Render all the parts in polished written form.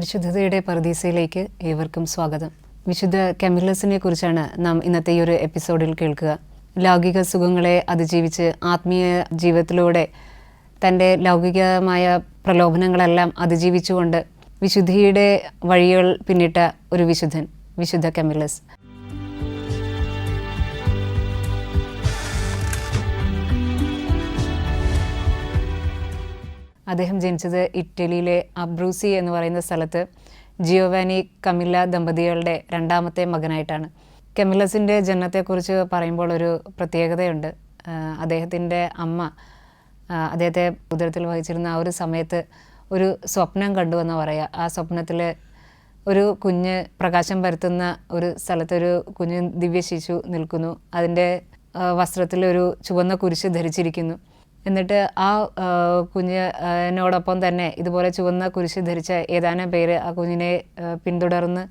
പരിശുദ്ധതയുടെ പറുദീസയിലേക്ക് ഏവർക്കും സ്വാഗതം. വിശുദ്ധ കെമില്ലസിനെ കുറിച്ചാണ് നാം ഇന്നത്തെ ഈ ഒരു എപ്പിസോഡിൽ കേൾക്കുക. ലൗകിക സുഖങ്ങളെ അതിജീവിച്ച് ആത്മീയ ജീവിതത്തിലൂടെ തൻ്റെ ലൗകികമായ പ്രലോഭനങ്ങളെല്ലാം അതിജീവിച്ചുകൊണ്ട് വിശുദ്ധിയുടെ വഴികൾ പിന്നിട്ട ഒരു വിശുദ്ധൻ, വിശുദ്ധ കെമില്ലസ്. അദ്ദേഹം ജനിച്ചത് ഇറ്റലിയിലെ അബ്രൂസി എന്ന് പറയുന്ന സ്ഥലത്ത് ജിയോവാനി കമില്ല ദമ്പതികളുടെ രണ്ടാമത്തെ മകനായിട്ടാണ്. കെമില്ലസിൻ്റെ ജനനത്തെക്കുറിച്ച് പറയുമ്പോൾ ഒരു പ്രത്യേകതയുണ്ട്. അദ്ദേഹത്തിൻ്റെ അമ്മ അദ്ദേഹത്തെ ഉദരത്തിൽ വഹിച്ചിരുന്ന ആ ഒരു സമയത്ത് ഒരു സ്വപ്നം കണ്ടുവെന്ന് പറയുക. ആ സ്വപ്നത്തിൽ ഒരു കുഞ്ഞ് പ്രകാശം പരത്തുന്ന ഒരു സ്ഥലത്തൊരു കുഞ്ഞ് ദിവ്യശിശു നിൽക്കുന്നു. അതിൻ്റെ വസ്ത്രത്തിൽ ഒരു ചുവന്ന കുരിശ് ധരിച്ചിരിക്കുന്നു. എന്നിട്ട് ആ കുഞ്ഞിനോടൊപ്പം തന്നെ ഇതുപോലെ ചുവന്ന കുരിശ് ധരിച്ച ഏതാനും പേര് ആ കുഞ്ഞിനെ പിന്തുടർന്ന്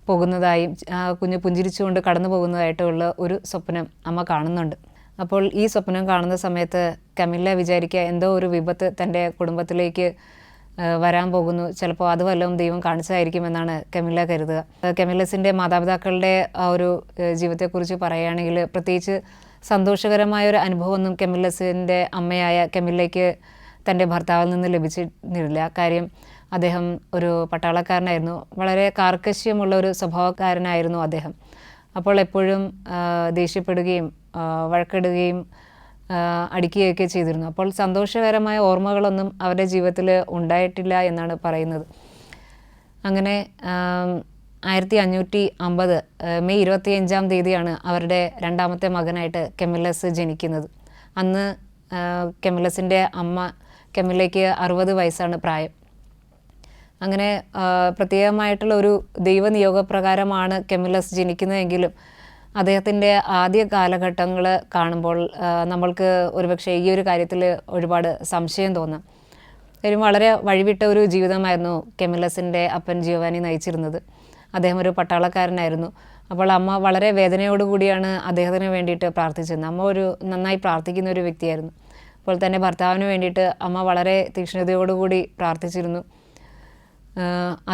പോകുന്നതായും ആ കുഞ്ഞ് പുഞ്ചിരിച്ചുകൊണ്ട് കടന്നു പോകുന്നതായിട്ടുള്ള ഒരു സ്വപ്നം അമ്മ കാണുന്നുണ്ട്. അപ്പോൾ ഈ സ്വപ്നം കാണുന്ന സമയത്ത് കമില്ല വിചാരിക്കുക എന്തോ ഒരു വിപത്ത് തൻ്റെ കുടുംബത്തിലേക്ക് വരാൻ പോകുന്നു, ചിലപ്പോൾ അത് വല്ലതും ദൈവം കാണിച്ചതായിരിക്കുമെന്നാണ് കമില്ല കരുതുക. കെമില്ലസിൻ്റെ മാതാപിതാക്കളുടെ ആ ഒരു ജീവിതത്തെക്കുറിച്ച് പറയുകയാണെങ്കിൽ പ്രത്യേകിച്ച് സന്തോഷകരമായൊരു അനുഭവമൊന്നും കെമില്ലസിൻ്റെ അമ്മയായ കെമില്ലയ്ക്ക് തൻ്റെ ഭർത്താവിൽ നിന്ന് ലഭിച്ചിരുന്നില്ല. കാര്യം അദ്ദേഹം ഒരു പട്ടാളക്കാരനായിരുന്നു. വളരെ കാർക്കശ്യമുള്ള ഒരു സ്വഭാവക്കാരനായിരുന്നു അദ്ദേഹം. അപ്പോൾ എപ്പോഴും ദേഷ്യപ്പെടുകയും വഴക്കിടുകയും അടിക്കുകയൊക്കെ ചെയ്തിരുന്നു. അപ്പോൾ സന്തോഷകരമായ ഓർമ്മകളൊന്നും അവരുടെ ജീവിതത്തിൽ ഉണ്ടായിട്ടില്ല എന്നാണ് പറയുന്നത്. അങ്ങനെ 1550 മെയ് 25 അവരുടെ രണ്ടാമത്തെ മകനായിട്ട് കെമില്ലസ് ജനിക്കുന്നത്. അന്ന് കെമില്ലസിൻ്റെ അമ്മ കെമില്ലയ്ക്ക് 60 വയസ്സാണ് പ്രായം. അങ്ങനെ പ്രത്യേകമായിട്ടുള്ള ഒരു ദൈവനിയോഗപ്രകാരമാണ് കെമില്ലസ് ജനിക്കുന്നതെങ്കിലും അദ്ദേഹത്തിൻ്റെ ആദ്യ കാലഘട്ടങ്ങൾ കാണുമ്പോൾ നമ്മൾക്ക് ഒരുപക്ഷെ ഈ ഒരു കാര്യത്തിൽ ഒരുപാട് സംശയം തോന്നാം. കാര്യം വളരെ വഴിവിട്ട ഒരു ജീവിതമായിരുന്നു കെമില്ലസിൻ്റെ അപ്പൻ ജിയോവാനി നയിച്ചിരുന്നത്. അദ്ദേഹം ഒരു പട്ടാളക്കാരനായിരുന്നു. അപ്പോൾ അമ്മ വളരെ വേദനയോടുകൂടിയാണ് അദ്ദേഹത്തിന് വേണ്ടിയിട്ട് പ്രാർത്ഥിച്ചിരുന്നത്. അമ്മ ഒരു നന്നായി പ്രാർത്ഥിക്കുന്ന ഒരു വ്യക്തിയായിരുന്നു. അപ്പോൾ തന്നെ ഭർത്താവിന് വേണ്ടിയിട്ട് അമ്മ വളരെ തീക്ഷ്ണതയോടുകൂടി പ്രാർത്ഥിച്ചിരുന്നു.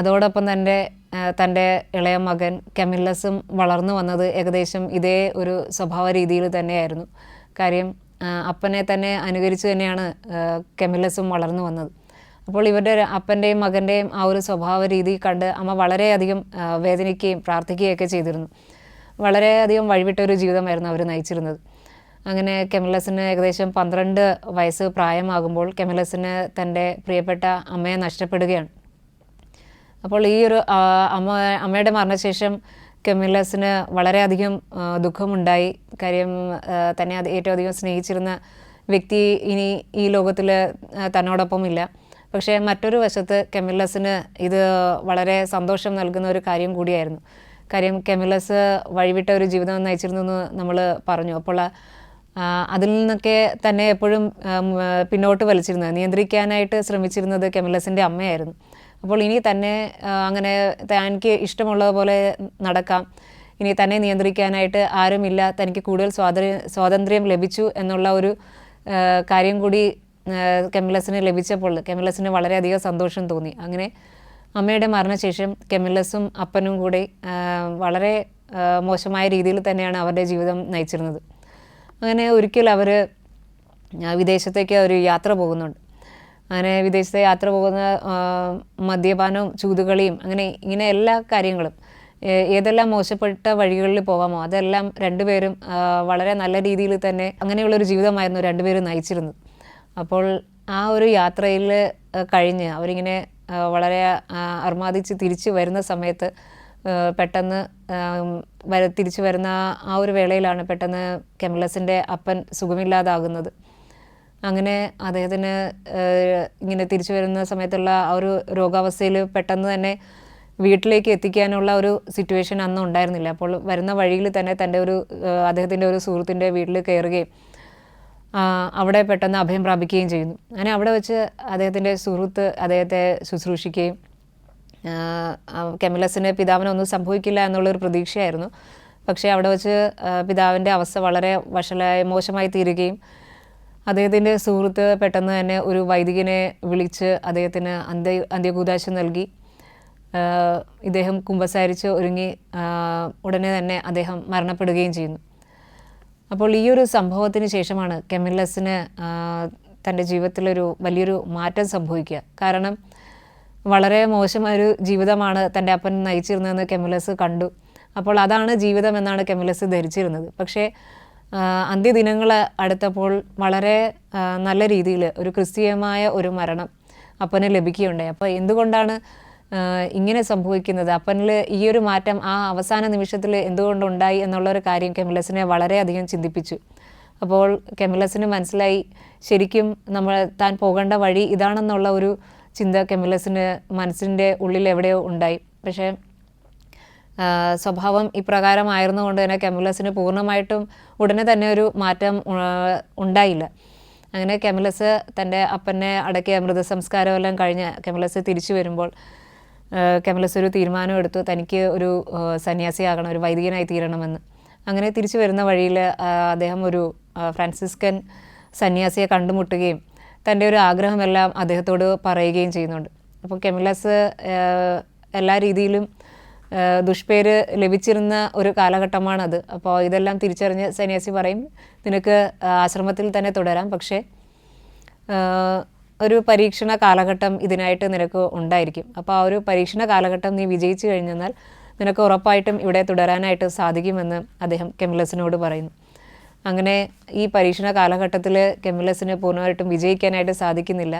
അതോടൊപ്പം തന്നെ തൻ്റെ ഇളയ മകൻ കെമില്ലസും വളർന്നു വന്നത് ഏകദേശം ഇതേ ഒരു സ്വഭാവ രീതിയിൽ തന്നെയായിരുന്നു. കാര്യം അപ്പനെ തന്നെ അനുകരിച്ച് തന്നെയാണ് കെമില്ലസും വളർന്നു വന്നത്. അപ്പോൾ ഇവരുടെ അപ്പൻ്റെയും മകൻ്റെയും ആ ഒരു സ്വഭാവ രീതി കണ്ട് അമ്മ വളരെയധികം വേദനിക്കുകയും പ്രാർത്ഥിക്കുകയൊക്കെ ചെയ്തിരുന്നു. വളരെയധികം വഴിവിട്ട ഒരു ജീവിതമായിരുന്നു അവർ നയിച്ചിരുന്നത്. അങ്ങനെ കെമില്ലസിന് ഏകദേശം 12 വയസ്സ് പ്രായമാകുമ്പോൾ കെമില്ലസിന് തൻ്റെ പ്രിയപ്പെട്ട അമ്മയെ നഷ്ടപ്പെടുകയാണ്. അപ്പോൾ ഈ ഒരു അമ്മയുടെ മരണശേഷം കെമില്ലസിന് വളരെയധികം ദുഃഖമുണ്ടായി. കാര്യം തന്നെ അത് ഏറ്റവും അധികം സ്നേഹിച്ചിരുന്ന വ്യക്തി ഇനി ഈ ലോകത്തിൽ തന്നോടൊപ്പം ഇല്ല. പക്ഷേ മറ്റൊരു വശത്ത് കെമില്ലസിന് ഇത് വളരെ സന്തോഷം നൽകുന്ന ഒരു കാര്യം കൂടിയായിരുന്നു. കാര്യം കെമില്ലസ് വഴിവിട്ട ഒരു ജീവിതം നയിച്ചിരുന്നു എന്ന് നമ്മൾ പറഞ്ഞു. അപ്പോൾ അതിൽ നിന്നൊക്കെ തന്നെ എപ്പോഴും പിന്നോട്ട് വലിച്ചിരുന്നത്, നിയന്ത്രിക്കാനായിട്ട് ശ്രമിച്ചിരുന്നത് കെമില്ലസിൻ്റെ അമ്മയായിരുന്നു. അപ്പോൾ ഇനി തന്നെ അങ്ങനെ തനിക്ക് ഇഷ്ടമുള്ളതുപോലെ നടക്കാം, ഇനി തന്നെ നിയന്ത്രിക്കാനായിട്ട് ആരുമില്ല, തനിക്ക് കൂടുതൽ സ്വാതന്ത്ര്യം ലഭിച്ചു എന്നുള്ള ഒരു കാര്യം കൂടി കെമില്ലസിന് ലഭിച്ചപ്പോൾ കെമില്ലസിന് വളരെയധികം സന്തോഷം തോന്നി. അങ്ങനെ അമ്മയുടെ മരണശേഷം കെമില്ലസും അപ്പനും കൂടി വളരെ മോശമായ രീതിയിൽ തന്നെയാണ് അവരുടെ ജീവിതം നയിച്ചിരുന്നത്. അങ്ങനെ ഒരിക്കൽ അവർ വിദേശത്തേക്ക് ഒരു യാത്ര പോകുന്നുണ്ട്. അങ്ങനെ വിദേശത്തെ യാത്ര പോകുന്ന മദ്യപാനവും ചൂതുകളിയും ഇങ്ങനെ എല്ലാ കാര്യങ്ങളും ഏതെല്ലാം മോശപ്പെട്ട വഴികളിൽ പോകാമോ അതെല്ലാം രണ്ടുപേരും വളരെ നല്ല രീതിയിൽ തന്നെ അങ്ങനെയുള്ളൊരു ജീവിതമായിരുന്നു രണ്ടുപേരും നയിച്ചിരുന്നത്. അപ്പോൾ ആ ഒരു യാത്രയിൽ കഴിഞ്ഞ് അവരിങ്ങനെ വളരെ അർമാദിച്ച് തിരിച്ചു വരുന്ന സമയത്ത് പെട്ടെന്ന് തിരിച്ചു വരുന്ന ആ ഒരു വേളയിലാണ് പെട്ടെന്ന് കെമില്ലസിൻ്റെ അപ്പൻ സുഖമില്ലാതാകുന്നത്. അങ്ങനെ അദ്ദേഹത്തിന് ഇങ്ങനെ തിരിച്ചു വരുന്ന സമയത്തുള്ള ആ ഒരു രോഗാവസ്ഥയിൽ പെട്ടെന്ന് തന്നെ വീട്ടിലേക്ക് എത്തിക്കാനുള്ള ഒരു സിറ്റുവേഷൻ അന്ന് ഉണ്ടായിരുന്നില്ല. അപ്പോൾ വരുന്ന വഴിയിൽ തന്നെ അദ്ദേഹത്തിൻ്റെ ഒരു സുഹൃത്തിൻ്റെ വീട്ടിൽ കയറുകയും അവിടെ പെട്ടെന്ന് അഭയം പ്രാപിക്കുകയും ചെയ്യുന്നു. അങ്ങനെ അവിടെ വെച്ച് അദ്ദേഹത്തിൻ്റെ സുഹൃത്ത് അദ്ദേഹത്തെ ശുശ്രൂഷിക്കുകയും കെമില്ലസിന് പിതാവിനൊന്നും സംഭവിക്കില്ല എന്നുള്ളൊരു പ്രതീക്ഷയായിരുന്നു. പക്ഷേ അവിടെ വെച്ച് പിതാവിൻ്റെ അവസ്ഥ വളരെ മോശമായി തീരുകയും അദ്ദേഹത്തിൻ്റെ സുഹൃത്ത് പെട്ടെന്ന് തന്നെ ഒരു വൈദികനെ വിളിച്ച് അദ്ദേഹത്തിന് അന്ത്യകൂദാശ നൽകി ഇദ്ദേഹം കുമ്പസാരിച്ച് ഒരുങ്ങി ഉടനെ തന്നെ അദ്ദേഹം മരണപ്പെടുകയും ചെയ്യുന്നു. അപ്പോൾ ഈ ഒരു സംഭവത്തിന് ശേഷമാണ് കെമില്ലസിന് തൻ്റെ ജീവിതത്തിലൊരു വലിയൊരു മാറ്റം സംഭവിക്കുക. കാരണം വളരെ മോശമായൊരു ജീവിതമാണ് തൻ്റെ അപ്പൻ നയിച്ചിരുന്നതെന്ന് കെമില്ലസ് കണ്ടു. അപ്പോൾ അതാണ് ജീവിതം എന്നാണ് കെമില്ലസ് ധരിച്ചിരുന്നത്. പക്ഷേ അന്ത്യദിനങ്ങൾ അടുത്തപ്പോൾ വളരെ നല്ല രീതിയിൽ ഒരു ക്രിസ്തീയമായ ഒരു മരണം അപ്പന് ലഭിക്കുകയുണ്ടായി. അപ്പോൾ എന്തുകൊണ്ടാണ് ഇങ്ങനെ സംഭവിക്കുന്നത്, അപ്പനിൽ ഈ ഒരു മാറ്റം ആ അവസാന നിമിഷത്തിൽ എന്തുകൊണ്ടുണ്ടായി എന്നുള്ളൊരു കാര്യം കെമില്ലസിനെ വളരെയധികം ചിന്തിപ്പിച്ചു. അപ്പോൾ കെമില്ലസിന് മനസ്സിലായി ശരിക്കും താൻ പോകേണ്ട വഴി ഇതാണെന്നുള്ള ഒരു ചിന്ത കെമില്ലസിന് മനസ്സിൻ്റെ ഉള്ളിൽ എവിടെയോ ഉണ്ടായി. പക്ഷേ സ്വഭാവം ഇപ്രകാരമായിരുന്നുകൊണ്ട് തന്നെ കെമില്ലസിന് പൂർണ്ണമായിട്ടും ഉടനെ തന്നെ ഒരു മാറ്റം ഉണ്ടായില്ല. അങ്ങനെ കെമില്ലസ് തൻ്റെ അപ്പനെ അടക്കിയ മൃതസംസ്കാരമെല്ലാം കഴിഞ്ഞ് കെമില്ലസ് തിരിച്ചു വരുമ്പോൾ കെമില്ലസ് ഒരു തീരുമാനം എടുത്തു, തനിക്ക് ഒരു സന്യാസിയാകണം, ഒരു വൈദികനായി തീരണമെന്ന്. അങ്ങനെ തിരിച്ചു വരുന്ന വഴിയിൽ അദ്ദേഹം ഒരു ഫ്രാൻസിസ്കൻ സന്യാസിയെ കണ്ടുമുട്ടുകയും തൻ്റെ ഒരു ആഗ്രഹമെല്ലാം അദ്ദേഹത്തോട് പറയുകയും ചെയ്യുന്നുണ്ട്. അപ്പോൾ കെമില്ലസ് എല്ലാ രീതിയിലും ദുഷ്പേര് ലഭിച്ചിരുന്ന ഒരു കാലഘട്ടമാണത്. അപ്പോൾ ഇതെല്ലാം തിരിച്ചറിഞ്ഞ് സന്യാസി പറയും, നിനക്ക് ആശ്രമത്തിൽ തന്നെ തുടരാം, പക്ഷേ ഒരു പരീക്ഷണ കാലഘട്ടം ഇതിനായിട്ട് നിനക്ക് ഉണ്ടായിരിക്കും. അപ്പോൾ ആ ഒരു പരീക്ഷണ കാലഘട്ടം നീ വിജയിച്ചു കഴിഞ്ഞെന്നാൽ നിനക്ക് ഉറപ്പായിട്ടും ഇവിടെ തുടരാനായിട്ട് സാധിക്കുമെന്ന് അദ്ദേഹം കെമില്ലസിനോട് പറയുന്നു. അങ്ങനെ ഈ പരീക്ഷണ കാലഘട്ടത്തിൽ കെമില്ലസിന് പൂർണ്ണമായിട്ടും വിജയിക്കാനായിട്ട് സാധിക്കുന്നില്ല.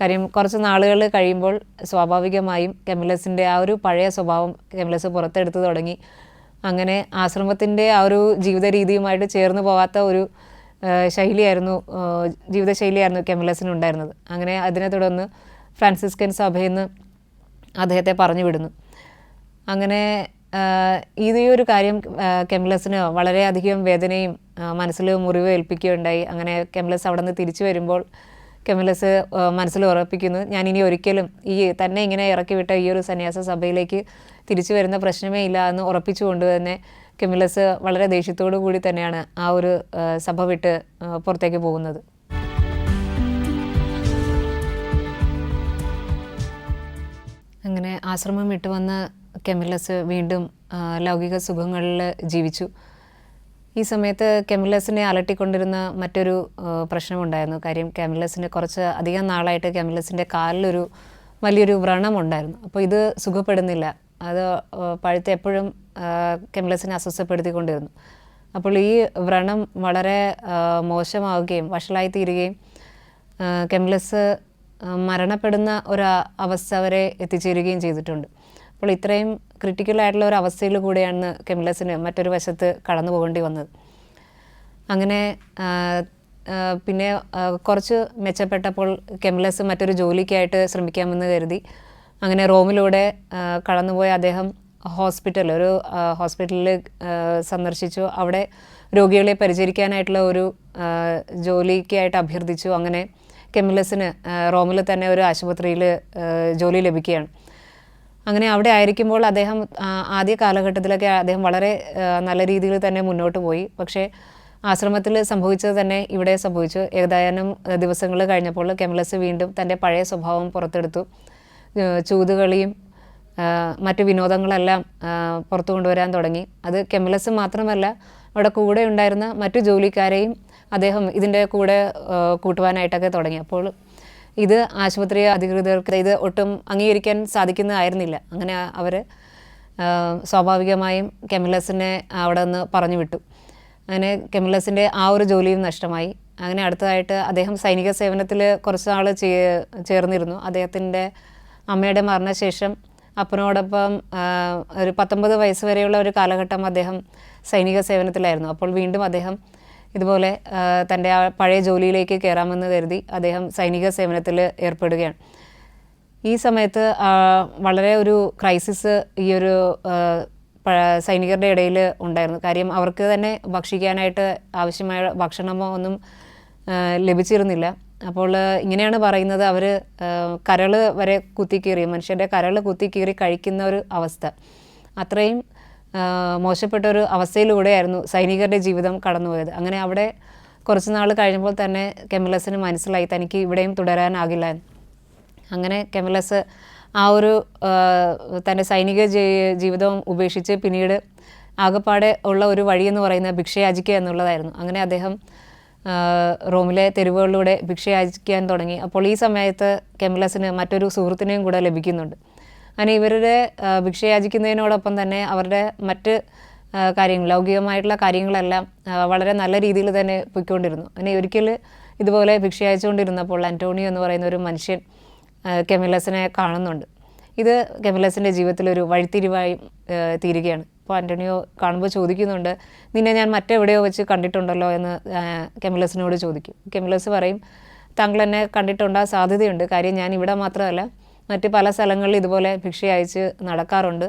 കാര്യം കുറച്ച് നാളുകൾ കഴിയുമ്പോൾ സ്വാഭാവികമായും കെമില്ലസിൻ്റെ ആ ഒരു പഴയ സ്വഭാവം കെമില്ലസ് പുറത്തെടുത്ത് തുടങ്ങി. അങ്ങനെ ആശ്രമത്തിൻ്റെ ആ ഒരു ജീവിത രീതിയുമായിട്ട് ചേർന്ന് പോകാത്ത ഒരു ജീവിതശൈലിയായിരുന്നു കെമില്ലസിനുണ്ടായിരുന്നത്. അങ്ങനെ അതിനെ തുടർന്ന് ഫ്രാൻസിസ്കൻ സഭയിൽ നിന്ന് അദ്ദേഹത്തെ പറഞ്ഞു വിടുന്നു. അങ്ങനെ ഈ ഒരു കാര്യം കെമില്ലസിന് വളരെയധികം വേദനയും മനസ്സിൽ മുറിവ് ഏൽപ്പിക്കുകയുണ്ടായി. അങ്ങനെ കെമില്ലസ് അവിടെ നിന്ന് തിരിച്ചു വരുമ്പോൾ കെമില്ലസ് മനസ്സിൽ ഉറപ്പിക്കുന്നു, ഞാനിനി ഒരിക്കലും തന്നെ ഇങ്ങനെ ഇറക്കി വിട്ട ഈ ഒരു സന്യാസ സഭയിലേക്ക് തിരിച്ചു വരുന്ന പ്രശ്നമേ ഇല്ല എന്ന് ഉറപ്പിച്ചുകൊണ്ട് തന്നെ കെമില്ലസ് വളരെ ദേഷ്യത്തോടു കൂടി തന്നെയാണ് ആ ഒരു സഭ വിട്ട് പുറത്തേക്ക് പോകുന്നത്. അങ്ങനെ ആശ്രമം വിട്ടു വന്ന് കെമില്ലസ് വീണ്ടും ലൗകിക സുഖങ്ങളിൽ ജീവിച്ചു. ഈ സമയത്ത് കെമില്ലസിനെ അലട്ടിക്കൊണ്ടിരുന്ന മറ്റൊരു പ്രശ്നമുണ്ടായിരുന്നു. കാര്യം കെമില്ലസിന് കുറച്ച് അധികം നാളായിട്ട് കെമില്ലസിൻ്റെ കാലിലൊരു വലിയൊരു വ്രണമുണ്ടായിരുന്നു. അപ്പോൾ ഇത് സുഖപ്പെടുന്നില്ല. അത് പഴുത്ത് എപ്പോഴും കെമില്ലസിനെ അസ്വസ്ഥപ്പെടുത്തിക്കൊണ്ടിരുന്നു. അപ്പോൾ ഈ വ്രണം വളരെ മോശമാവുകയും വഷളായി തീരുകയും കെമില്ലസ് മരണപ്പെടുന്ന ഒരു അവസ്ഥ വരെ എത്തിച്ചേരുകയും ചെയ്തിട്ടുണ്ട്. അപ്പോൾ ഇത്രയും ക്രിട്ടിക്കലായിട്ടുള്ള ഒരു അവസ്ഥയിൽ കൂടെയാണ് കെമില്ലസിന് മറ്റൊരു വശത്ത് കടന്നു പോകേണ്ടി വന്നത്. അങ്ങനെ പിന്നെ കുറച്ച് മെച്ചപ്പെട്ടപ്പോൾ കെമില്ലസ് മറ്റൊരു ജോലിക്കായിട്ട് ശ്രമിക്കാമെന്ന് കരുതി അങ്ങനെ റോമിലൂടെ കടന്നുപോയ അദ്ദേഹം ഒരു ഹോസ്പിറ്റലിൽ സന്ദർശിച്ചു. അവിടെ രോഗികളെ പരിചരിക്കാനായിട്ടുള്ള ഒരു ജോലിക്കായിട്ട് അഭ്യർത്ഥിച്ചു. അങ്ങനെ കെമില്ലസിന് റോമിൽ തന്നെ ഒരു ആശുപത്രിയിൽ ജോലി ലഭിക്കുകയാണ്. അങ്ങനെ അവിടെ ആയിരിക്കുമ്പോൾ അദ്ദേഹം ആദ്യ കാലഘട്ടത്തിലൊക്കെ അദ്ദേഹം വളരെ നല്ല രീതിയിൽ തന്നെ മുന്നോട്ട് പോയി. പക്ഷേ ആശ്രമത്തിൽ സംഭവിച്ചത് തന്നെ ഇവിടെ സംഭവിച്ചു. ഏതാനും ദിവസങ്ങൾ കഴിഞ്ഞപ്പോൾ കെമില്ലസ് വീണ്ടും തൻ്റെ പഴയ സ്വഭാവം പുറത്തെടുത്തു. ചൂതുകളിയും മറ്റു വിനോദങ്ങളെല്ലാം പുറത്തു കൊണ്ടുവരാൻ തുടങ്ങി. അത് കെമില്ലസ് മാത്രമല്ല, അവിടെ കൂടെ ഉണ്ടായിരുന്ന മറ്റു ജോലിക്കാരെയും അദ്ദേഹം ഇതിൻ്റെ കൂടെ കൂട്ടുവാനായിട്ടൊക്കെ തുടങ്ങി. അപ്പോൾ ഇത് ആശുപത്രി അധികൃതർക്ക് ഇത് ഒട്ടും അംഗീകരിക്കാൻ സാധിക്കുന്നതായിരുന്നില്ല. അങ്ങനെ അവർ സ്വാഭാവികമായും കെമില്ലസിനെ അവിടെ നിന്ന് പറഞ്ഞു വിട്ടു. അങ്ങനെ കെമില്ലസിൻ്റെ ആ ഒരു ജോലിയും നഷ്ടമായി. അങ്ങനെ അടുത്തതായിട്ട് അദ്ദേഹം സൈനിക സേവനത്തിൽ കുറച്ച് നാൾ ചേർന്നിരുന്നു. അദ്ദേഹത്തിൻ്റെ അമ്മയുടെ മരണശേഷം അപ്പനോടൊപ്പം ഒരു 19 വയസ്സ് വരെയുള്ള ഒരു കാലഘട്ടം അദ്ദേഹം സൈനിക സേവനത്തിലായിരുന്നു. അപ്പോൾ വീണ്ടും അദ്ദേഹം ഇതുപോലെ തൻ്റെ ആ പഴയ ജോലിയിലേക്ക് കയറാമെന്ന് കരുതി അദ്ദേഹം സൈനിക സേവനത്തിൽ ഏർപ്പെടുകയാണ്. ഈ സമയത്ത് വളരെ ഒരു ക്രൈസിസ് ഈ ഒരു സൈനികരുടെ ഇടയിൽ ഉണ്ടായിരുന്നു. കാര്യം അവർക്ക് തന്നെ ഭക്ഷിക്കാനായിട്ട് ആവശ്യമായ ഭക്ഷണമോ ഒന്നും ലഭിച്ചിരുന്നില്ല. അപ്പോൾ ഇങ്ങനെയാണ് പറയുന്നത്, അവർ കരൾ വരെ കുത്തിക്കീറി, മനുഷ്യൻ്റെ കരൾ കുത്തിക്കീറി കഴിക്കുന്ന ഒരു അവസ്ഥ. അത്രയും മോശപ്പെട്ടൊരു അവസ്ഥയിലൂടെയായിരുന്നു സൈനികരുടെ ജീവിതം കടന്നുപോയത്. അങ്ങനെ അവിടെ കുറച്ച് നാൾ കഴിഞ്ഞപ്പോൾ തന്നെ കെമില്ലസിന് മനസ്സിലായി തനിക്ക് ഇവിടെയും തുടരാനാകില്ല എന്ന്. അങ്ങനെ കെമില്ലസ് ആ ഒരു തൻ്റെ സൈനിക ജീവിതവും ഉപേക്ഷിച്ച് പിന്നീട് ആകപ്പാടെ ഉള്ള ഒരു വഴിയെന്ന് പറയുന്നത് ഭിക്ഷയാചിക്കുക എന്നുള്ളതായിരുന്നു. അങ്ങനെ അദ്ദേഹം റോമിലെ തെരുവുകളിലൂടെ ഭിക്ഷയാചിക്കാൻ തുടങ്ങി. അപ്പോൾ ഈ സമയത്ത് കെമിലസിന് മറ്റൊരു സുഹൃത്തിനെയും കൂടെ ലഭിക്കുന്നുണ്ട്. അങ്ങനെ ഇവരുടെ ഭിക്ഷയാചിക്കുന്നതിനോടൊപ്പം തന്നെ അവരുടെ മറ്റ് കാര്യങ്ങൾ, ലൗകികമായിട്ടുള്ള കാര്യങ്ങളെല്ലാം വളരെ നല്ല രീതിയിൽ തന്നെ പോയിക്കൊണ്ടിരുന്നു. അങ്ങനെ ഒരിക്കൽ ഇതുപോലെ ഭിക്ഷയച്ചുകൊണ്ടിരുന്നപ്പോൾ അന്റോണിയോ എന്ന് പറയുന്ന ഒരു മനുഷ്യൻ കെമിലസിനെ കാണുന്നുണ്ട്. ഇത് കെമിലസിൻ്റെ ജീവിതത്തിലൊരു വഴിത്തിരിവായി തീരുകയാണ്. അപ്പോൾ അന്റോണിയോ കാണുമ്പോൾ ചോദിക്കുന്നുണ്ട്, നിന്നെ ഞാൻ മറ്റെവിടെയോ വെച്ച് കണ്ടിട്ടുണ്ടല്ലോ എന്ന് കെമിലസിനോട് ചോദിക്കും. കെമിലസ് പറയും, താങ്കൾ എന്നെ കണ്ടിട്ടുണ്ടാകാൻ സാധ്യതയുണ്ട്, കാര്യം ഞാൻ ഇവിടെ മാത്രമല്ല മറ്റ് പല സ്ഥലങ്ങളിൽ ഇതുപോലെ ഭിക്ഷ അയച്ച് നടക്കാറുണ്ട്.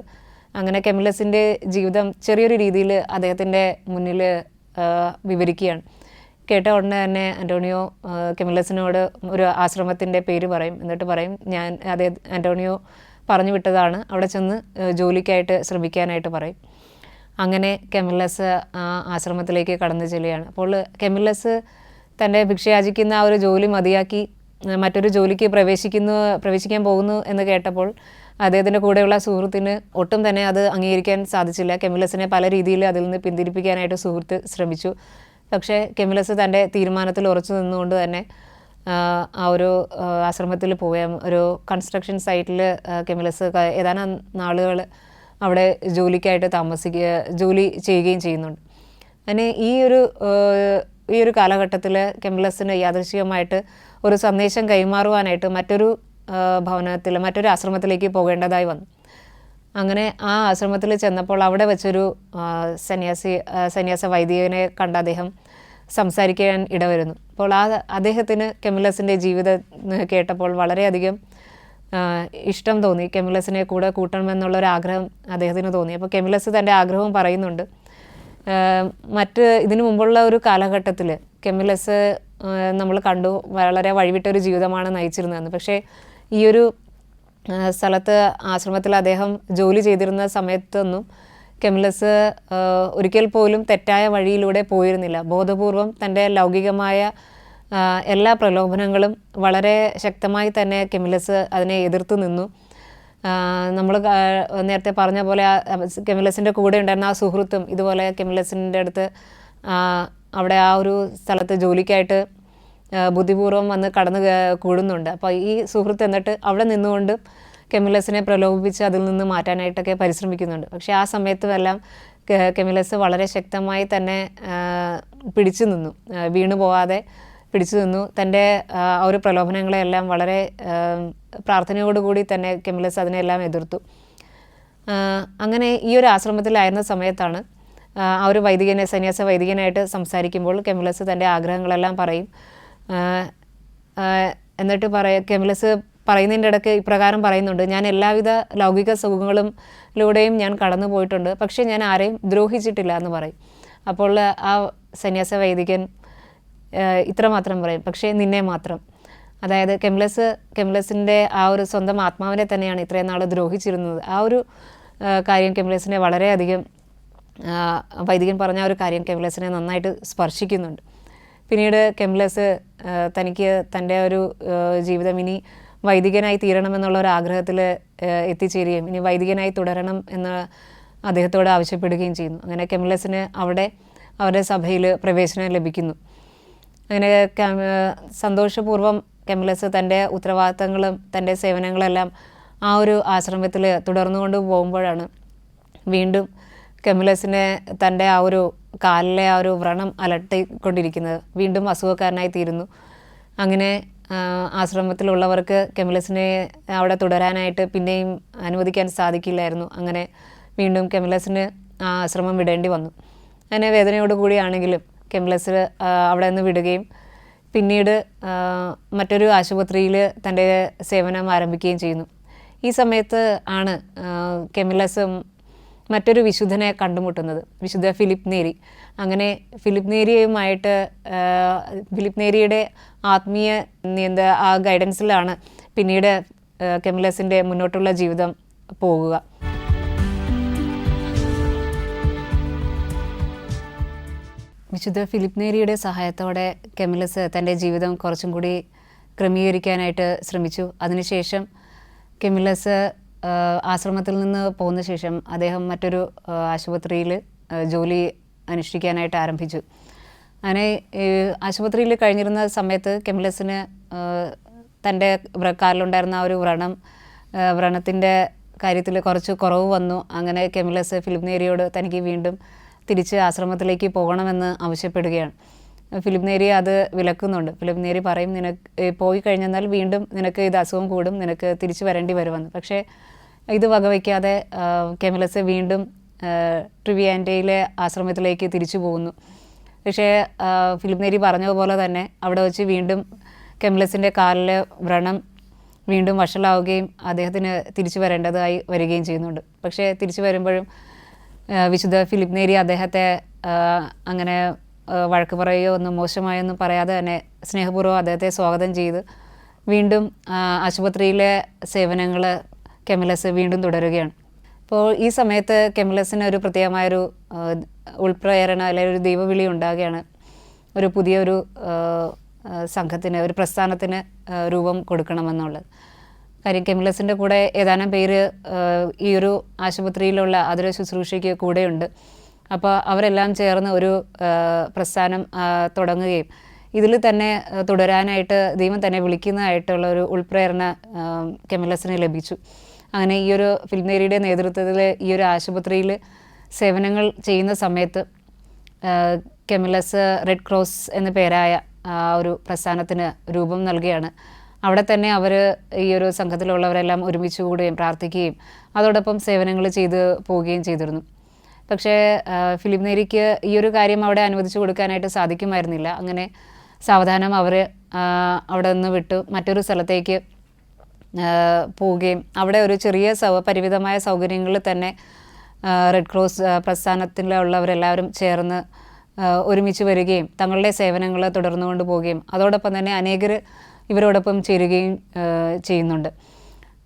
അങ്ങനെ കെമിലസിൻ്റെ ജീവിതം ചെറിയൊരു രീതിയിൽ അദ്ദേഹത്തിൻ്റെ മുന്നിൽ വിവരിക്കുകയാണ്. കേട്ട ഉടനെ തന്നെ അന്റോണിയോ കെമിലസിനോട് ഒരു ആശ്രമത്തിൻ്റെ പേര് പറയും. എന്നിട്ട് പറയും, ഞാൻ അന്റോണിയോ പറഞ്ഞു വിട്ടതാണ്, അവിടെ ചെന്ന് ജോലിക്കായിട്ട് ശ്രമിക്കാനായിട്ട് പറയും. അങ്ങനെ കെമിലസ് ആ ആശ്രമത്തിലേക്ക് കടന്നു ചെല്ലുകയാണ്. അപ്പോൾ കെമിലസ് തൻ്റെ ഭിക്ഷയാചിക്കുന്ന ആ ഒരു ജോലി മതിയാക്കി മറ്റൊരു ജോലിക്ക് പ്രവേശിക്കാൻ പോകുന്നു എന്ന് കേട്ടപ്പോൾ അദ്ദേഹത്തിൻ്റെ കൂടെയുള്ള സുഹൃത്തിന് ഒട്ടും തന്നെ അത് അംഗീകരിക്കാൻ സാധിച്ചില്ല. കെമിലസിനെ പല രീതിയിൽ അതിൽ നിന്ന് പിന്തിരിപ്പിക്കാനായിട്ട് സുഹൃത്ത് ശ്രമിച്ചു. പക്ഷേ കെമിലസ് തൻ്റെ തീരുമാനത്തിൽ ഉറച്ചു നിന്നുകൊണ്ട് തന്നെ ആ ഒരു ആശ്രമത്തിൽ പോവുകയും ഒരു കൺസ്ട്രക്ഷൻ സൈറ്റിൽ കെമിലസ് ഏതാനും നാളുകൾ അവിടെ ജോലിക്കായിട്ട് ജോലി ചെയ്യുകയും ചെയ്യുന്നുണ്ട്. അങ്ങനെ ഈ ഒരു കാലഘട്ടത്തിൽ കെമിലസിന് യാദൃശ്ചികമായിട്ട് ഒരു സന്ദേശം കൈമാറുവാനായിട്ട് മറ്റൊരു ആശ്രമത്തിലേക്ക് പോകേണ്ടതായി വന്നു. അങ്ങനെ ആ ആശ്രമത്തിൽ ചെന്നപ്പോൾ അവിടെ വെച്ചൊരു സന്യാസ വൈദികനെ കണ്ട് അദ്ദേഹം സംസാരിക്കാൻ ഇടവരുന്നു. അപ്പോൾ അദ്ദേഹത്തിന് കെമിലസിൻ്റെ ജീവിതം കേട്ടപ്പോൾ വളരെയധികം ഇഷ്ടം തോന്നി. കെമിലസിനെ കൂടെ കൂട്ടണമെന്നുള്ളൊരാഗ്രഹം അദ്ദേഹത്തിന് തോന്നി. അപ്പോൾ കെമിലസ് തൻ്റെ ആഗ്രഹവും പറയുന്നുണ്ട്. ഇതിനു മുമ്പുള്ള ഒരു കാലഘട്ടത്തിൽ കെമിലസ് നമ്മൾ കണ്ടു വളരെ വഴിവിട്ടൊരു ജീവിതമാണ് നയിച്ചിരുന്നതെന്ന്. പക്ഷേ ഈ ഒരു സ്ഥലത്ത് ആശ്രമത്തിൽ അദ്ദേഹം ജോലി ചെയ്തിരുന്ന സമയത്തൊന്നും കെമിലസ് ഒരിക്കൽ പോലും തെറ്റായ വഴിയിലൂടെ പോയിരുന്നില്ല. ബോധപൂർവം തൻ്റെ ലൗകികമായ എല്ലാ പ്രലോഭനങ്ങളും വളരെ ശക്തമായി തന്നെ കെമിലസ് അതിനെ എതിർത്ത് നിന്നു. നമ്മൾ നേരത്തെ പറഞ്ഞ പോലെ കെമിലസിൻ്റെ കൂടെ ഉണ്ടായിരുന്ന ആ സുഹൃത്തും ഇതുപോലെ കെമിലസിൻ്റെ അടുത്ത് അവിടെ ആ ഒരു സ്ഥലത്ത് ജോലിക്കായിട്ട് ബുദ്ധിപൂർവ്വം വന്ന് കടന്നു കൂടുന്നുണ്ട്. അപ്പോൾ ഈ സുഹൃത്ത് എന്നിട്ട് അവിടെ നിന്നുകൊണ്ട് കെമിലസിനെ പ്രലോഭിപ്പിച്ച് അതിൽ നിന്ന് മാറ്റാനായിട്ടൊക്കെ പരിശ്രമിക്കുന്നുണ്ട്. പക്ഷേ ആ സമയത്തുമെല്ലാം കെമിലസ് വളരെ ശക്തമായി തന്നെ പിടിച്ചു നിന്നു, വീണു പോവാതെ പിടിച്ചു നിന്നു. തൻ്റെ ആ ഒരു പ്രലോഭനങ്ങളെല്ലാം വളരെ പ്രാർത്ഥനയോടുകൂടി തന്നെ കെമിലസ് അതിനെല്ലാം എതിർത്തു. അങ്ങനെ ഈ ഒരു ആശ്രമത്തിലായിരുന്ന സമയത്താണ് ആ ഒരു സന്യാസ വൈദികനായിട്ട് സംസാരിക്കുമ്പോൾ കെമിലസ് തൻ്റെ ആഗ്രഹങ്ങളെല്ലാം പറയും. എന്നിട്ട് കെമിലസ് പറയുന്നതിൻ്റെ ഇടയ്ക്ക് ഇപ്രകാരം പറയുന്നുണ്ട്, ഞാൻ എല്ലാവിധ ലൗകിക സുഖങ്ങളിലൂടെയും ഞാൻ കടന്നു പോയിട്ടുണ്ട്, പക്ഷേ ഞാൻ ആരെയും ദ്രോഹിച്ചിട്ടില്ല എന്ന് പറയും. അപ്പോൾ ആ സന്യാസ വൈദികൻ ഇത്രമാത്രം പറയും, പക്ഷേ നിന്നെ മാത്രം. അതായത് കെമിലസിൻ്റെ ആ ഒരു സ്വന്തം ആത്മാവിനെ തന്നെയാണ് ഇത്രയും നാൾ ദ്രോഹിച്ചിരുന്നത്. ആ ഒരു കാര്യം കെമിലസിനെ വളരെയധികം വൈദികൻ പറഞ്ഞ ഒരു കാര്യം കെമിലസിനെ നന്നായിട്ട് സ്പർശിക്കുന്നുണ്ട്. പിന്നീട് കെമിലസ് തനിക്ക് തൻ്റെ ഒരു ജീവിതം ഇനി വൈദികനായി തീരണമെന്നുള്ള ഒരു ആഗ്രഹത്തിൽ എത്തിച്ചേരുകയും ഇനി വൈദികനായി തുടരണം എന്ന് അദ്ദേഹത്തോട് ആവശ്യപ്പെടുകയും ചെയ്യുന്നു. അങ്ങനെ കെമിലസിന് അവരുടെ സഭയിൽ പ്രവേശനം ലഭിക്കുന്നു. അങ്ങനെ സന്തോഷപൂർവ്വം കെമിലസ് തൻ്റെ ഉത്തരവാദിത്തങ്ങളും തൻ്റെ സേവനങ്ങളെല്ലാം ആ ഒരു ആശ്രമത്തിൽ തുടർന്നുകൊണ്ട് പോകുമ്പോഴാണ് വീണ്ടും കെമിലസിനെ തൻ്റെ ആ ഒരു കാലിലെ ആ ഒരു വ്രണം അലട്ടിക്കൊണ്ടിരിക്കുന്നത്. വീണ്ടും അസുഖക്കാരനായി തീരുന്നു. അങ്ങനെ ആശ്രമത്തിലുള്ളവർക്ക് കെമിലസിനെ അവിടെ തുടരാനായിട്ട് പിന്നെയും അനുവദിക്കാൻ സാധിക്കില്ലായിരുന്നു. അങ്ങനെ വീണ്ടും കെമിലസിന് ആ ആശ്രമം വിടേണ്ടി വന്നു. അങ്ങനെ വേദനയോടുകൂടിയാണെങ്കിലും കെമിലസ് അവിടെ നിന്ന് വിടുകയും പിന്നീട് മറ്റൊരു ആശുപത്രിയിൽ തൻ്റെ സേവനം ആരംഭിക്കുകയും ചെയ്യുന്നു. ഈ സമയത്ത് ആണ് കെമിലസ് മറ്റൊരു വിശുദ്ധനെ കണ്ടുമുട്ടുന്നത്, വിശുദ്ധ ഫിലിപ്പ് നേരി. അങ്ങനെ ഫിലിപ്പ് നേരിയുടെ ആത്മീയ ആ ഗൈഡൻസിലാണ് പിന്നീട് കെമിലസിൻ്റെ മുന്നോട്ടുള്ള ജീവിതം പോകുക. വിശുദ്ധ ഫിലിപ്പ് നേരിയുടെ സഹായത്തോടെ കെമിലസ് തൻ്റെ ജീവിതം കുറച്ചും കൂടി ക്രമീകരിക്കാനായിട്ട് ശ്രമിച്ചു. അതിനുശേഷം കെമിലസ് ആശ്രമത്തിൽ നിന്ന് പോകുന്ന ശേഷം അദ്ദേഹം മറ്റൊരു ആശുപത്രിയിൽ ജോലി അനുഷ്ഠിക്കാനായിട്ട് ആരംഭിച്ചു. അങ്ങനെ ആശുപത്രിയിൽ കഴിഞ്ഞിരുന്ന സമയത്ത് കെമിലസിന് തൻ്റെ കാലിലുണ്ടായിരുന്ന ആ ഒരു വ്രണത്തിൻ്റെ കാര്യത്തിൽ കുറച്ച് കുറവ് വന്നു. അങ്ങനെ കെമിലസ് ഫിലിപ്പ് നേരിയോട് തനിക്ക് വീണ്ടും തിരിച്ച് ആശ്രമത്തിലേക്ക് പോകണമെന്ന് ആവശ്യപ്പെടുകയാണ്. ഫിലിപ്പ് നേരി അത് വിലക്കുന്നുണ്ട്. ഫിലിപ്പ് നേരി പറയും, നിനക്ക് പോയി കഴിഞ്ഞാൽ വീണ്ടും നിനക്ക് ഇത് അസുഖം കൂടും, നിനക്ക് തിരിച്ചു വരേണ്ടി വരുമെന്ന്. പക്ഷേ ഇത് വകവയ്ക്കാതെ കെമിലസ് വീണ്ടും ട്രിവിയാൻഡയിലെ ആശ്രമത്തിലേക്ക് തിരിച്ചു പോകുന്നു. പക്ഷേ ഫിലിപ്പ് നേരി പറഞ്ഞതുപോലെ തന്നെ അവിടെ വെച്ച് വീണ്ടും കെമിലസിൻ്റെ കാലിലെ വ്രണം വീണ്ടും വഷളാവുകയും അദ്ദേഹത്തിന് തിരിച്ചു വരേണ്ടതായി വരികയും ചെയ്യുന്നുണ്ട്. പക്ഷേ തിരിച്ചു വരുമ്പോഴും വിശുദ്ധ ഫിലിപ്പ് നേരി അദ്ദേഹത്തെ അങ്ങനെ വഴക്ക് പറയുകയോ ഒന്നും മോശമായൊന്നും പറയാതെ തന്നെ സ്നേഹപൂർവ്വം അദ്ദേഹത്തെ സ്വാഗതം ചെയ്ത് വീണ്ടും ആശുപത്രിയിലെ സേവനങ്ങൾ കെമിലസ് വീണ്ടും തുടരുകയാണ്. അപ്പോൾ ഈ സമയത്ത് കെമിലസിന് ഒരു പ്രത്യേകമായൊരു ഉൾപ്രേരണ അല്ലെങ്കിൽ ഒരു ദൈവവിളി ഉണ്ടാകുകയാണ്. ഒരു പുതിയൊരു സംഘത്തിന്, ഒരു പ്രസ്ഥാനത്തിന് രൂപം കൊടുക്കണമെന്നുള്ളത്. കാര്യം കെമിലസിൻ്റെ കൂടെ ഏതാനും പേര് ഈ ഒരു ആശുപത്രിയിലുള്ള ആതുര ശുശ്രൂഷയ്ക്ക് കൂടെയുണ്ട്. അപ്പോൾ അവരെല്ലാം ചേർന്ന് ഒരു പ്രസ്ഥാനം തുടങ്ങുകയും ഇതിൽ തന്നെ തുടരാനായിട്ട് ദൈവം തന്നെ വിളിക്കുന്നതായിട്ടുള്ള ഒരു ഉൾപ്രേരണ കെമിലസിന് ലഭിച്ചു. അങ്ങനെ ഈ ഒരു ഫിലിപ്പ് നേരിയുടെ നേതൃത്വത്തിൽ ഈ ഒരു ആശുപത്രിയിൽ സേവനങ്ങൾ ചെയ്യുന്ന സമയത്ത് കെമിലസ് റെഡ് ക്രോസ് എന്ന പേരായ ഒരു പ്രസ്ഥാനത്തിന് രൂപം നൽകുകയാണ്. അവിടെ തന്നെ അവർ ഈ ഒരു സംഘത്തിലുള്ളവരെല്ലാം ഒരുമിച്ച് കൂടുകയും പ്രാർത്ഥിക്കുകയും അതോടൊപ്പം സേവനങ്ങൾ ചെയ്ത് പോവുകയും ചെയ്തിരുന്നു. പക്ഷേ ഫിലിപ്പ് നേരിക്ക് ഈ ഒരു കാര്യം അവിടെ അനുവദിച്ചു കൊടുക്കാനായിട്ട് സാധിക്കുമായിരുന്നില്ല. അങ്ങനെ സാവധാനം അവർ അവിടെ നിന്ന് വിട്ടു മറ്റൊരു സ്ഥലത്തേക്ക് പോവുകയും അവിടെ ഒരു ചെറിയ പരിമിതമായ സൗകര്യങ്ങളിൽ തന്നെ റെഡ് ക്രോസ് പ്രസ്ഥാനത്തിലുള്ളവരെല്ലാവരും ചേർന്ന് ഒരുമിച്ച് വരികയും തങ്ങളുടെ സേവനങ്ങൾ തുടർന്നു കൊണ്ട് പോവുകയും അതോടൊപ്പം തന്നെ അനേകർ ഇവരോടൊപ്പം ചേരുകയും ചെയ്യുന്നുണ്ട്.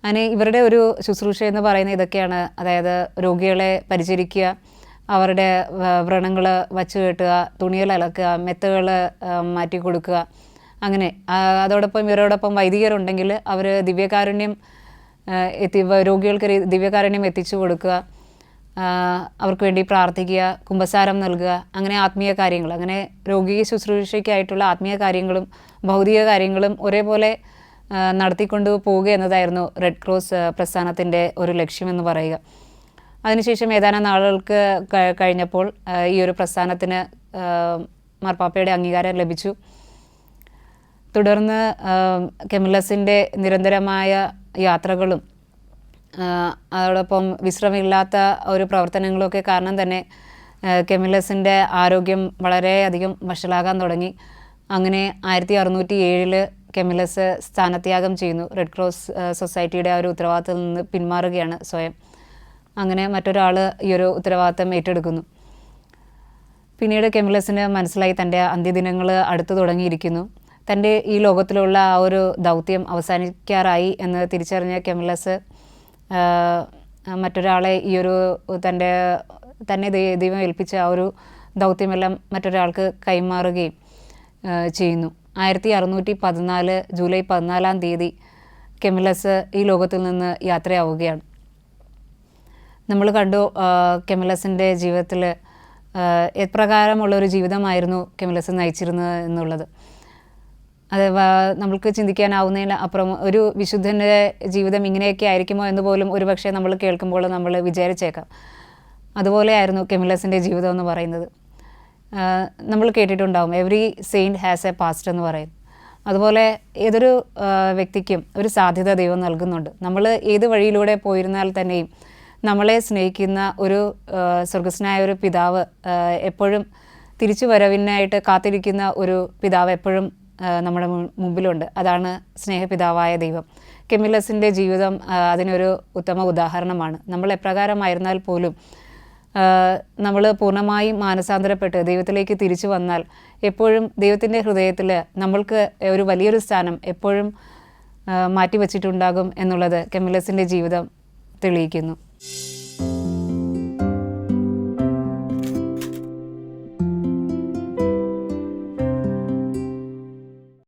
അങ്ങനെ ഇവരുടെ ഒരു ശുശ്രൂഷ എന്ന് പറയുന്നത് ഇതൊക്കെയാണ്. അതായത് രോഗികളെ പരിചരിക്കുക, അവരുടെ വ്രണങ്ങൾ വച്ചു കെട്ടുക, തുണികൾ അലക്കുക, മെത്തകൾ മാറ്റി കൊടുക്കുക. അങ്ങനെ അതോടൊപ്പം ഇവരോടൊപ്പം വൈദികരുണ്ടെങ്കിൽ അവർ ദിവ്യകാരുണ്യം രോഗികൾക്ക് ദിവ്യകാരുണ്യം എത്തിച്ചു കൊടുക്കുക, അവർക്ക് വേണ്ടി പ്രാർത്ഥിക്കുക, കുമ്പസാരം നൽകുക, അങ്ങനെ ആത്മീയ കാര്യങ്ങൾ, അങ്ങനെ രോഗി ശുശ്രൂഷയ്ക്കായിട്ടുള്ള ആത്മീയ കാര്യങ്ങളും ഭൗതിക കാര്യങ്ങളും ഒരേപോലെ നടത്തിക്കൊണ്ട് പോവുക എന്നതായിരുന്നു റെഡ് ക്രോസ് പ്രസ്ഥാനത്തിൻ്റെ ഒരു ലക്ഷ്യമെന്ന് പറയുക. അതിനുശേഷം ഏതാനും നാളുകൾക്ക് കഴിഞ്ഞപ്പോൾ ഈ ഒരു പ്രസ്ഥാനത്തിന് മാർപ്പാപ്പയുടെ അംഗീകാരം ലഭിച്ചു. തുടർന്ന് കെമിലസിൻ്റെ നിരന്തരമായ യാത്രകളും അതോടൊപ്പം വിശ്രമമില്ലാത്ത ഒരു പ്രവർത്തനങ്ങളൊക്കെ കാരണം തന്നെ കെമിലസിൻ്റെ ആരോഗ്യം വളരെയധികം വഷളാകാൻ തുടങ്ങി. അങ്ങനെ 1607 കെമിലസ് സ്ഥാനത്യാഗം ചെയ്യുന്നു. റെഡ് ക്രോസ് സൊസൈറ്റിയുടെ ആ ഒരു ഉത്തരവാദിത്തത്തിൽ നിന്ന് പിന്മാറുകയാണ് സ്വയം. അങ്ങനെ മറ്റൊരാൾ ഈ ഒരു ഉത്തരവാദിത്തം ഏറ്റെടുക്കുന്നു. പിന്നീട് കെമിലസിന് മനസ്സിലായി തൻ്റെ അന്ത്യദിനങ്ങൾ അടുത്തു തുടങ്ങിയിരിക്കുന്നു, തൻ്റെ ഈ ലോകത്തിലുള്ള ആ ഒരു ദൗത്യം അവസാനിക്കാറായി എന്ന് തിരിച്ചറിഞ്ഞ കെമിലസ് മറ്റൊരാളെ ഈ ഒരു തന്നെ ദൈവം ഏൽപ്പിച്ച ആ ഒരു ദൗത്യമെല്ലാം മറ്റൊരാൾക്ക് കൈമാറുകയും ചെയ്യുന്നു. 1614 ജൂലൈ 14 കെമിലസ് ഈ ലോകത്തിൽ നിന്ന് യാത്രയാവുകയാണ്. നമ്മൾ കണ്ടു കെമിലസിൻ്റെ ജീവിതത്തിൽ എപ്രകാരമുള്ളൊരു ജീവിതമായിരുന്നു കെമിലസ് നയിച്ചിരുന്നത് എന്നുള്ളത്. അത് നമ്മൾക്ക് ചിന്തിക്കാനാവുന്നതിന് അപ്പുറം ഒരു വിശുദ്ധൻ്റെ ജീവിതം ഇങ്ങനെയൊക്കെ ആയിരിക്കുമോ എന്ന് പോലും ഒരുപക്ഷെ നമ്മൾ കേൾക്കുമ്പോൾ നമ്മൾ വിചാരിച്ചേക്കാം. അതുപോലെയായിരുന്നു കെമിലസിൻ്റെ ജീവിതം എന്ന് പറയുന്നത്. നമ്മൾ കേട്ടിട്ടുണ്ടാവും, every saint has A past എന്ന് പറയും. അതുപോലെ ഏതൊരു വ്യക്തിക്കും ഒരു സാധ്യത ദൈവം നൽകുന്നുണ്ട്. നമ്മൾ ഏത് വഴിയിലൂടെ പോയിരുന്നാൽ തന്നെയും നമ്മളെ സ്നേഹിക്കുന്ന ഒരു സ്വർഗസ്നായ ഒരു പിതാവ് എപ്പോഴും തിരിച്ചു വരവിനായിട്ട് കാത്തിരിക്കുന്ന ഒരു പിതാവ് എപ്പോഴും നമ്മുടെ മുമ്പിലുണ്ട്. അതാണ് സ്നേഹപിതാവായ ദൈവം. കെമിലസിൻ്റെ ജീവിതം അതിനൊരു ഉത്തമ ഉദാഹരണമാണ്. നമ്മൾ എപ്രകാരമായിരുന്നാൽ പോലും നമ്മൾ പൂർണ്ണമായും മാനസാന്തരപ്പെട്ട് ദൈവത്തിലേക്ക് തിരിച്ചു വന്നാൽ എപ്പോഴും ദൈവത്തിൻ്റെ ഹൃദയത്തിൽ നമ്മൾക്ക് ഒരു വലിയൊരു സ്ഥാനം എപ്പോഴും മാറ്റിവെച്ചിട്ടുണ്ടാകും എന്നുള്ളത് കെമിലസിൻ്റെ ജീവിതം തെളിയിക്കുന്നു.